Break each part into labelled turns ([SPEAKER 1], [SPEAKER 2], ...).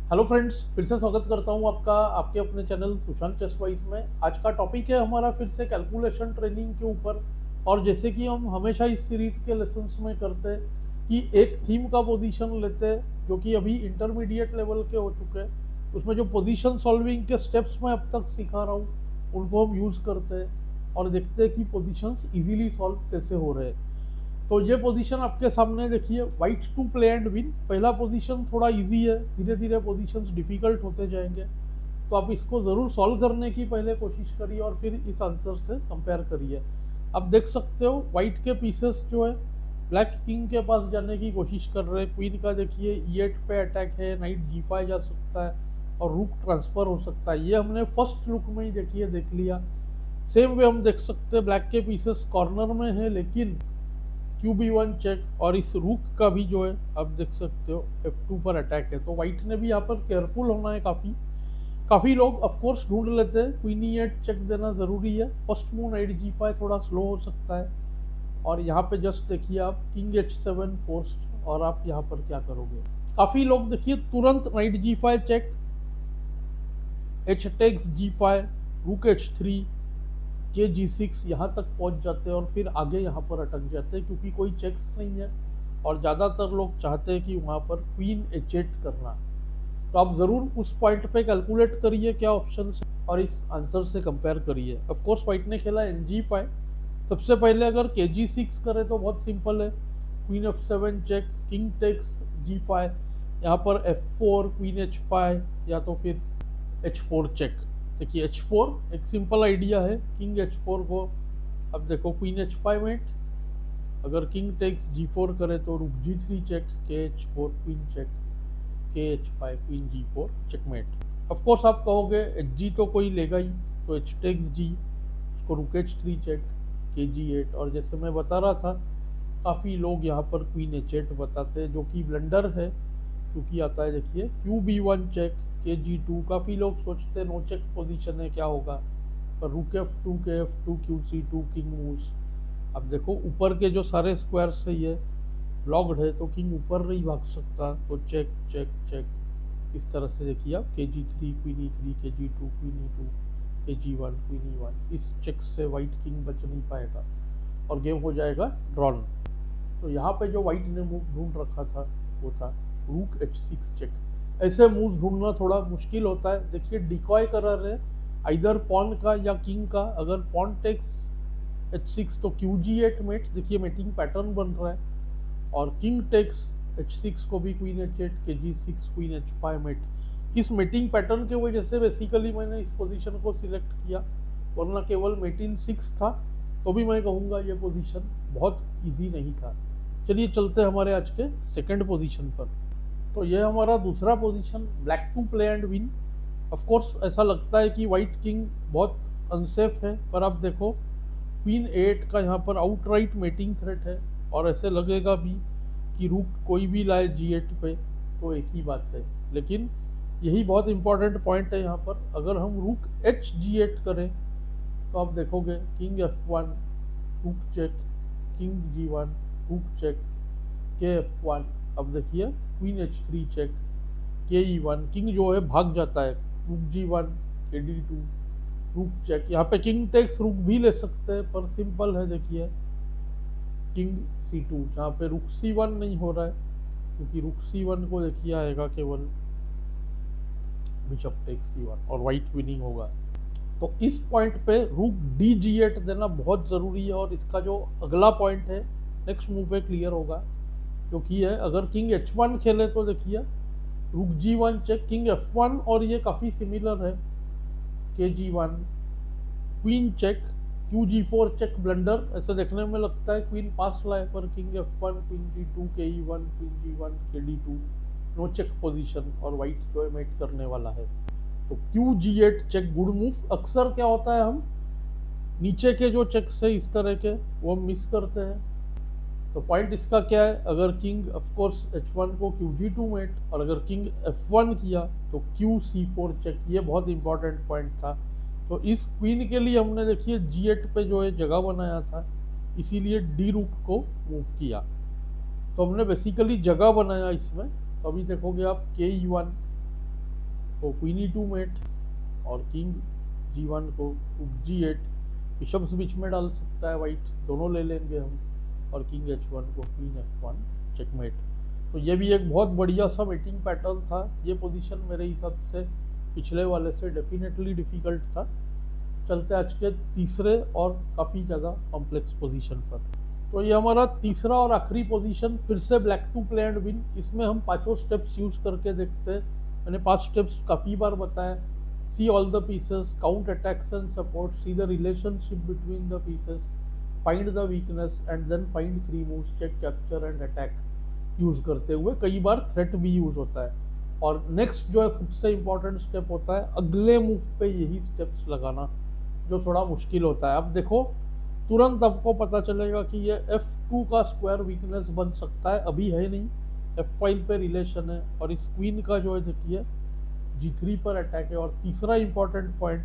[SPEAKER 1] Hello friends, फिर से स्वागत करता हूं आपका आपके अपने चैनल सुशांत चेसवाइस में। आज का टॉपिक है हमारा फिर से कैलकुलेशन ट्रेनिंग के ऊपर। और जैसे कि हम हमेशा इस सीरीज के लेसन्स में करते हैं कि एक थीम का पोजीशन लेते हैं जो कि अभी इंटरमीडिएट लेवल के हो चुके हैं। उसमें जो पोजीशन सॉल्विंग के स्टेप्स मैं अब तक सिखा रहा हूँ उनको हम यूज़ करते हैं और देखते हैं कि पोजिशंस ईजिली सॉल्व कैसे हो रहे हैं। तो ये पोजीशन आपके सामने देखिए, white to play and win. पहला पोजीशन थोड़ा इजी है, धीरे धीरे पोजीशंस डिफिकल्ट होते जाएंगे। तो आप इसको ज़रूर सॉल्व करने की पहले कोशिश करिए और फिर इस आंसर से कंपेयर करिए। आप देख सकते हो वाइट के पीसेस जो है ब्लैक किंग के पास जाने की कोशिश कर रहे हैं। क्वीन का देखिए E8 पे अटैक है, नाइट G5 जा सकता है और रूक ट्रांसफर हो सकता है। ये हमने फर्स्ट लुक में ही देखिए देख लिया। सेम वे हम देख सकते हैं ब्लैक के पीसेस कॉर्नर में है, लेकिन QB1 चेक और इस रूक का भी जो है आप देख सकते हो F2 पर अटैक है। तो वाइट ने भी यहाँ पर केयरफुल होना है। काफ़ी लोग ऑफ कोर्स ढूंढ लेते हैं क्वीन E8 चेक देना ज़रूरी है। फर्स्ट मूव नाइट G5 थोड़ा स्लो हो सकता है। और यहाँ पे जस्ट देखिए आप किंग H7 फोर्स्ट, और आप यहाँ पर क्या करोगे। काफ़ी लोग देखिए तुरंत night G5 check, H takes G5, रूक H3, KG6 यहाँ तक पहुँच जाते हैं और फिर आगे यहाँ पर अटक जाते हैं क्योंकि कोई चेक्स नहीं है। और ज़्यादातर लोग चाहते हैं कि वहाँ पर क्वीन H8 करना। तो आप ज़रूर उस पॉइंट पे कैलकुलेट करिए क्या ऑप्शन है और इस आंसर से कंपेयर करिए। ऑफ कोर्स वाइट ने खेला NG5। सबसे पहले अगर KG6 करे तो बहुत सिंपल है, queen F7 check, king takes G5, यहाँ पर F4, क्वीन H5 या तो फिर H4 चेक। देखिए H4 एक सिंपल आइडिया है, किंग H4 को अब देखो क्वीन H5 मेट, अगर किंग टेक्स G4 करे तो rook G3 check, KH4 queen check, KH5 queen G4 checkmate. Of course आप कहोगे HG तो कोई लेगा ही, तो H टेक्स G, उसको रुक H3 चेक, KG8। और जैसे मैं बता रहा था काफ़ी लोग यहाँ पर क्वीन H8 बताते हैं जो कि ब्लंडर है, क्योंकि आता है देखिए QB1 चेक, KG2। काफ़ी लोग सोचते हैं नो चेक पोजीशन है क्या होगा, पर रुक F2, KF2, QC2, king moves. अब देखो ऊपर के जो सारे स्क्वायर्स है ये ब्लॉक्ड है, तो किंग ऊपर नहीं भाग सकता, तो चेक चेक चेक। इस तरह से देखिए आप KG3 queen E3, KG2 queen E2, KG1 queen E1। इस चेक से वाइट किंग बच नहीं पाएगा और गेम हो जाएगा ड्रॉन। तो यहाँ पे जो वाइट ने मूव ढूंढ रखा था वो था रूक H6 चेक। ऐसे मूव्स ढूंढना थोड़ा मुश्किल होता है। देखिए डिकॉय करा रहे आइदर पॉन का या किंग का। अगर पॉन टेक्स H6 तो QG8 मेट, देखिए मेटिंग पैटर्न बन रहा है। और किंग टेक्स H6 को भी queen H8, KG6 queen H5 mate. इस मेटिंग पैटर्न के वजह से बेसिकली मैंने इस पोजीशन को सिलेक्ट किया, वरना केवल मेटिंग 6 था तो भी मैं कहूँगा ये पोजीशन बहुत इजी नहीं था। चलिए चलते हैं हमारे आज के सेकंड पोजीशन पर। तो ये हमारा दूसरा position, black to play and win. Of course ऐसा लगता है कि वाइट किंग बहुत अनसेफ है, पर आप देखो क्वीन 8 का यहाँ पर आउटराइट मेटिंग थ्रेट है और ऐसे लगेगा भी कि रूक कोई भी लाए G8 पे तो एक ही बात है। लेकिन यही बहुत इंपॉर्टेंट पॉइंट है यहाँ पर, अगर हम रूक HG8 करें तो आप देखोगे किंग F1 रूक चेक, किंग G1 रूक चेक, KF1। अब देखिए queen H3 check, KE1, king जो है भाग जाता है, रूक G1, KD2 रूक चेक। यहाँ पे किंग टेक्स रूक भी ले सकते हैं पर सिंपल है, देखिए किंग C2, जहाँ पे रूक C1 नहीं हो रहा है क्योंकि रूक C1 को देखिए आएगा केवल बिशप टेक्स C1 और वाइट विनिंग होगा। तो इस पॉइंट पे रूक DG8 देना बहुत ज़रूरी है और इसका जो अगला पॉइंट है नेक्स्ट मूव पे क्लियर होगा, जो कि है अगर किंग H1 खेले तो देखिए रूक G1 चेक, किंग F1, और ये काफ़ी सिमिलर है, KG1 queen check, QG4 check blunder. ऐसा देखने में लगता है क्वीन पास लाए, पर king F1, queen G2, KE1, queen G1, KD2 no check position और वाइट जो है मेट करने वाला है। तो QG8 चेक गुड मूव। अक्सर क्या होता है हम नीचे के जो चेक्स है इस तरह के वो हम मिस करते हैं। तो पॉइंट इसका क्या है, अगर किंग ऑफ कोर्स H1 को QG2 मेट और अगर किंग F1 किया तो QC4 चेक। ये बहुत इंपॉर्टेंट पॉइंट था। तो इस क्वीन के लिए हमने देखिए G8 पे जो है जगह बनाया था, इसीलिए डी रूक को मूव किया। तो हमने बेसिकली जगह बनाया इसमें। तो अभी देखोगे आप KE1 को क्वीन ई 2 मेट और किंग G1 को रुक G8, बिशप्स बीच में डाल सकता है वाइट, दोनों ले लेंगे हम, और किंग H1 को क्वीन F1 चेकमेट। तो ये भी एक बहुत बढ़िया सा मेटिंग पैटर्न था। ये पोजीशन मेरे हिसाब से पिछले वाले से डेफिनेटली डिफिकल्ट था। चलते आज के तीसरे और काफ़ी ज़्यादा कॉम्प्लेक्स पोजीशन पर। तो ये हमारा तीसरा और आखिरी पोजीशन, फिर से black to play and win. इसमें हम पांचों स्टेप्स यूज़ करके देखते हैं। मैंने 5 स्टेप्स काफ़ी बार बताया। See all the pieces, count attacks and support, see the relationship between the pieces, find the weakness and then find 3 moves, check, capture and attack use करते हुए कई बार थ्रेट भी यूज़ होता है। और नेक्स्ट जो है सबसे इम्पॉर्टेंट स्टेप होता है अगले मूव पे यही स्टेप्स लगाना, जो थोड़ा मुश्किल होता है। अब देखो तुरंत आपको पता चलेगा कि ये F2 का स्क्वायर वीकनेस बन सकता है, अभी है नहीं, F5 पे रिलेशन है, और इस क्वीन का जो है देखिए G3 पर अटैक है। और तीसरा इम्पॉर्टेंट पॉइंट,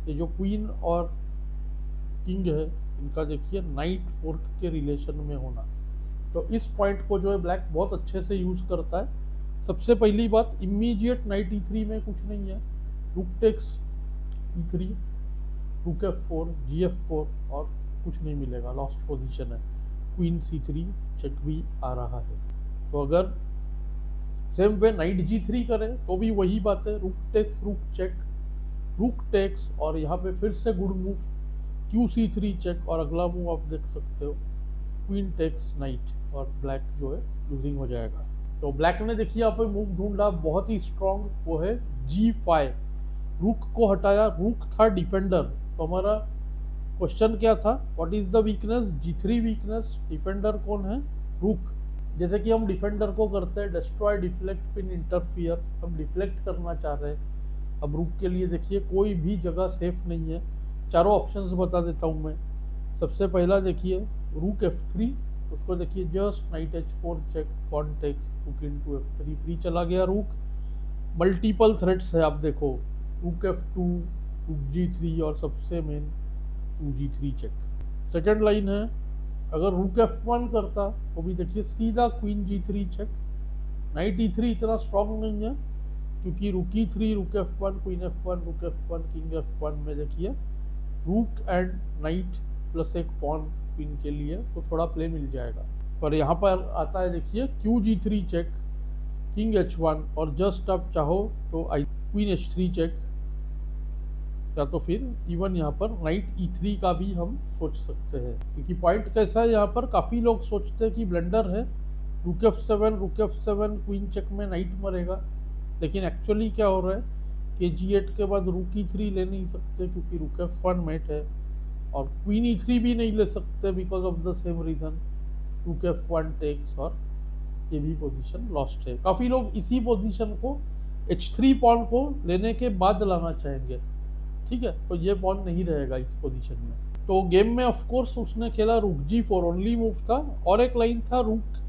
[SPEAKER 1] ये जो क्वीन और किंग है इनका देखिए नाइट फोर्क के रिलेशन में होना। तो इस पॉइंट को जो है ब्लैक बहुत अच्छे से यूज़ करता है। सबसे पहली बात, इमीडिएट नाइट E3 में कुछ नहीं है, रुक टेक्स E3, रुक F4, GF4 और कुछ नहीं मिलेगा, लॉस्ट पोजीशन है। क्वीन C3 चेक भी आ रहा है। तो अगर सेम वे नाइट G3 करें तो भी वही बात है, रुक टेक्स, रुक चेक, रुक टेक्स, और यहाँ पे फिर से गुड मूव QC3 चेक, और अगला मूव आप देख सकते हो क्वीन टेक्स नाइट, और ब्लैक जो है लूजिंग हो जाएगा। तो ब्लैक ने देखिए यहाँ पे मूव ढूंढा बहुत ही स्ट्रॉन्ग, वो है G5, रुक को हटाया, रुक था डिफेंडर। तो हमारा क्वेश्चन क्या था, what is the weakness, G3 weakness, defender कौन है, रुक। जैसे कि हम डिफेंडर को करते हैं डिस्ट्रॉय, डिफ्लेक्ट, पिन, इंटरफियर, हम डिफ्लेक्ट करना चाह रहे हैं। अब रुक के लिए देखिए कोई भी जगह सेफ नहीं है, चारों ऑप्शंस बता देता हूँ मैं। सबसे पहला देखिए रुक F3, उसको देखिए just knight H4 check, pawn takes, rook into F3, free चला गया रुक। मल्टीपल थ्रेड्स है, आप देखो रुक F2, रुक G3 और सबसे main 2G3 check. Second line है, अगर रुक F1 करता तो भी देखिए सीधा queen G3 check. Night E3 इतना स्ट्रॉन्ग नहीं है क्योंकि रुक E3, रुक F1, क्वीन F1, रुक F1, किंग F1 में देखिए रुक एंड नाइट प्लस एक पॉन क्वीन के लिए, तो थोड़ा प्ले मिल जाएगा। पर यहाँ पर आता है देखिए QG3 चेक, किंग H1, और जस्ट आप चाहो तो क्वीन H3 चेक, या तो फिर इवन यहाँ पर नाइट E3 का भी हम सोच सकते हैं। क्योंकि पॉइंट कैसा है, यहाँ पर काफ़ी लोग सोचते हैं कि ब्लंडर है, रुक F7 क्वीन चेक में नाइट मरेगा, लेकिन एक्चुअली क्या हो रहा है कि G8 के बाद रुक E3 ले नहीं सकते क्योंकि रुक F1 मेट है, और क्वीन E3 भी नहीं ले सकते because of the same reason, रुक F1 टेक्स, और ये भी पोजीशन लॉस्ट है। काफ़ी लोग इसी पोजीशन को H3 पॉन को लेने के बाद लाना चाहेंगे, ठीक है, तो ये पॉन नहीं रहेगा इस पोजीशन में। तो गेम में ऑफ कोर्स उसने खेला रुक G4, ओनली मूव था, और एक लाइन था रुक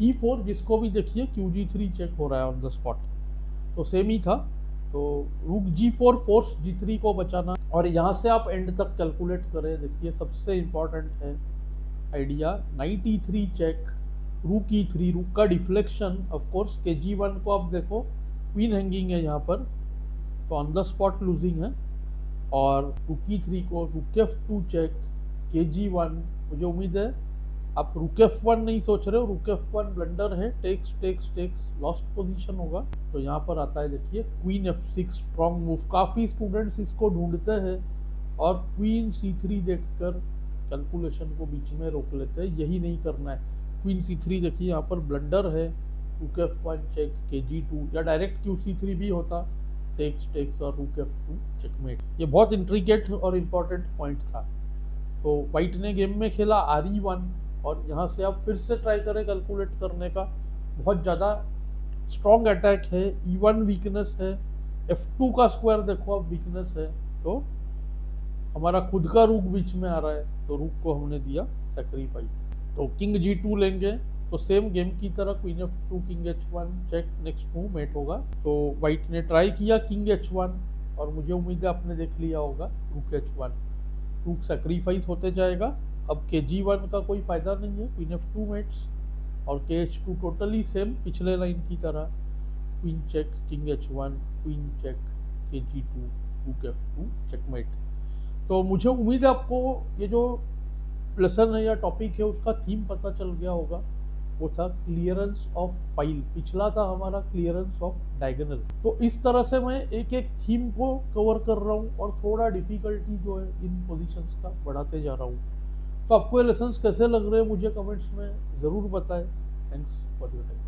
[SPEAKER 1] E4, जिसको भी देखिए QG3 चेक हो रहा है ऑन द स्पॉट, तो सेम ही था। तो रुक G4 फोर्स G3 को बचाना, और यहाँ से आप एंड तक कैलकुलेट करें, देखिए सबसे इम्पॉर्टेंट है आइडिया, नाइट E3 चेक, रुक E3, रुक का डिफ्लेक्शन, ऑफ कोर्स KG1 को आप देखो क्वीन हैंगिंग है यहाँ पर, तो ऑन द स्पॉट लूजिंग है, और रुक E3 को रुक F2 चेक, KG1, मुझे उम्मीद है आप रुक F1 नहीं सोच रहे हो, रुक F1 ब्लंडर है, takes takes takes, lost position होगा। तो यहाँ पर आता है देखिए क्वीन F6 स्ट्रॉन्ग मूव, काफ़ी स्टूडेंट्स इसको ढूंढते हैं और क्वीन C3 देखकर कैलकुलेशन को बीच में रोक लेते हैं, यही नहीं करना है। क्वीन C3 देखिए यहाँ पर ब्लंडर है, रुक F1 चेक, KG2, या डायरेक्ट QC3 भी होता, टेक्स टेक्स और रुक F2 चेकमेट। ये बहुत इंट्रिकेट और इम्पॉर्टेंट पॉइंट था। तो वाइट ने गेम में खेला RE1, और यहाँ से आप फिर से ट्राई करें कैलकुलेट करने का, बहुत ज़्यादा स्ट्रॉन्ग अटैक है, E1 वीकनेस है, F2 का स्क्वायर देखो आप वीकनेस है, तो हमारा खुद का रुक बीच में आ रहा है, तो रुक को हमने दिया सेक्रीफाइस। तो किंग G2 लेंगे तो सेम गेम की तरह queen F2, king H1 check, next move mate होगा। तो वाइट ने ट्राई किया किंग H1, और मुझे उम्मीद है आपने देख लिया होगा रुक H1, रुक सेक्रीफाइस होते जाएगा। अब KG1 का कोई फ़ायदा नहीं है, क्वीन F2 मेट्स, और KH2 टोटली सेम पिछले लाइन की तरह, queen check, king H1, queen check, KG2, rook F2, checkmate. तो मुझे उम्मीद है आपको ये जो लेसन है या टॉपिक है उसका थीम पता चल गया होगा। वो था क्लियरेंस ऑफ फाइल, पिछला था हमारा क्लियरेंस ऑफ डायगोनल। तो इस तरह से मैं एक एक थीम को कवर कर रहा हूँ और थोड़ा डिफिकल्टी जो है इन पोजीशंस का बढ़ाते जा रहा हूँ। तो आपको ये लेसन्स कैसे लग रहे हैं मुझे कमेंट्स में ज़रूर बताएं। Thanks for your time.